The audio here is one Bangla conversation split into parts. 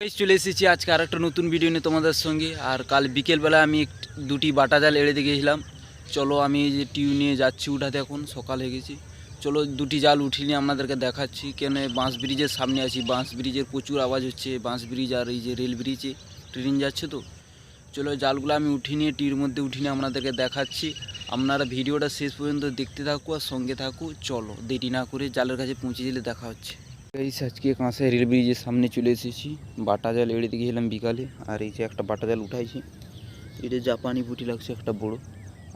চলে এসেছি আজকে আর একটা নতুন ভিডিও নিয়ে তোমাদের সঙ্গে। আর কাল বিকেলবেলা আমি দুটি বাটা জাল এড়ে দিয়ে গেছিলাম। চলো আমি এই যে টিউ নিয়ে যাচ্ছি উঠাতে, এখন সকাল হয়ে গেছি। চলো দুটি জাল উঠিয়ে নিয়ে আপনাদেরকে দেখাচ্ছি। কেন বাঁশ ব্রিজের সামনে আছি, বাঁশ ব্রিজের প্রচুর আওয়াজ হচ্ছে। বাঁশ ব্রিজ আর এই যে রেল ব্রিজে ট্রেন যাচ্ছে, তো চলো জালগুলো আমি উঠিয়ে নিয়ে টির মধ্যে উঠিয়ে নিয়ে আপনাদেরকে দেখাচ্ছি। আপনারা ভিডিওটা শেষ পর্যন্ত দেখতে থাকো আর সঙ্গে থাকো। চলো দেরি না করে জালের কাছে পৌঁছে দিলে দেখা হচ্ছে। আজকে কাঁসাই রেল ব্রিজের সামনে চলে এসেছি। বাটা জাল এড়ে দিয়ে গেছিলাম বিকালে। আর এই যে একটা বাটা জাল উঠাইছি, এটা জাপানি পুঁটি লাগছে একটা বড়।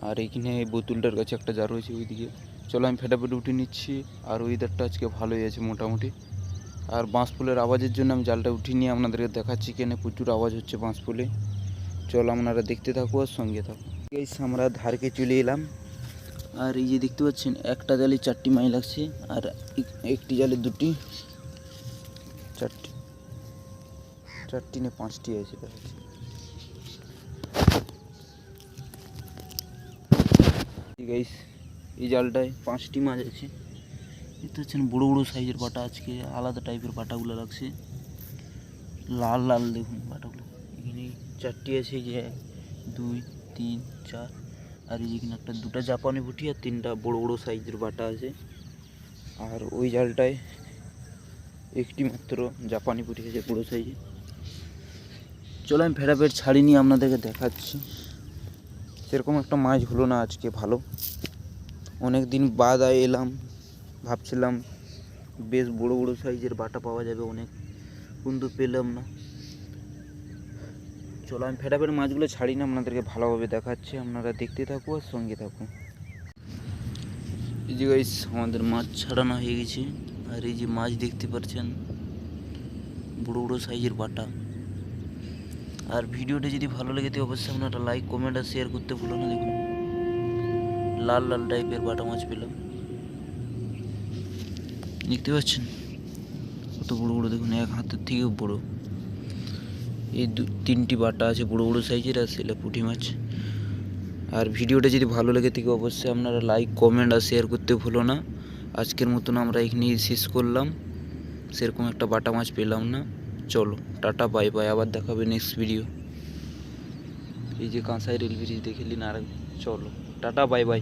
আর এইখানে বোতলটার কাছে একটা জার রয়েছে ওইদিকে। চলো আমি ফেটাফেটে উঠে নিচ্ছি। আর ওয়েদারটা আজকে ভালোই আছে মোটামুটি। আর বাঁশ ফুলের আওয়াজের জন্য আমি জালটা উঠিয়ে নিয়ে আপনাদেরকে দেখাচ্ছি। কেন প্রচুর আওয়াজ হচ্ছে বাঁশ ফুলে। চলো আপনারা দেখতে থাকো আর সঙ্গে থাকো। আমরা ধারকে চলে এলাম। আর এই যে দেখতে পাচ্ছেন একটা জালে 4টি মাছ লাগছে, আর একটি জালে 2টি, 4টি না 5টি আছে দেখাচ্ছি। গাইস এই জালটায় 5টি মাছ আছে। দেখতে পাচ্ছেন বড়ো বড়ো সাইজের বাটা। আজকে আলাদা টাইপের বাটাগুলো লাগছে, লাল লাল দেখুন বাটাগুলো। এখানে 4টি আছে, যে 1 2 3 4। আর এখানে একটা 2টা জাপানি পুঁটি আর 3টা বড়ো বড়ো সাইজের বাটা আছে। আর ওই জালটায় একটি মাত্র জাপানি পুঁটি আছে বড়ো সাইজে। চলো আমি ফেরাফের ছাড়ি নিয়ে আপনাদেরকে দেখাচ্ছি। সেরকম একটা মাছ হলো না আজকে ভালো। অনেক দিন বাদ এলাম, ভাবছিলাম বেশ বড় বড় সাইজের বাটা পাওয়া যাবে অনেক, কিন্তু পেলাম না। চলো আমি ফেরাফের মাছগুলো ছাড়ি না আপনাদেরকে ভালোভাবে দেখাচ্ছি। আপনারা দেখতে থাকো আর সঙ্গে থাকো। এই যে গাইস আমাদের মাছ ছাড়ানো হয়ে গেছে। আর এই যে মাছ দেখতে পাচ্ছেন বড় বড় সাইজের বাটা। আর ভিডিওটা যদি ভালো লেগে থাকে অবশ্যই আপনারা লাইক কমেন্ট আর শেয়ার করতে ভুলো না। দেখুন লাল লাল টাইপের বাটা মাছ পেলাম, দেখতে পাচ্ছেন কত বড় বড়। দেখুন এক হাতের থেকেও বড়। এই 3টি বাটা আছে বড় বড় সাইজের, আর সেটা পুঁটি মাছ। আর ভিডিওটা যদি ভালো লেগে থাকে অবশ্যই আপনারা লাইক কমেন্ট আর শেয়ার করতে ভুলো না। আজকের মতন আমরা এখানেই শেষ করলাম। সেরকম একটা বাটা মাছ পেলাম না। চলো টাটা বাই বাই, আবার দেখাবে নেক্সট ভিডিও। এই যে কাঁসাই রেল ব্রিজ দেখে নিন। আর চলো টাটা বাই বাই।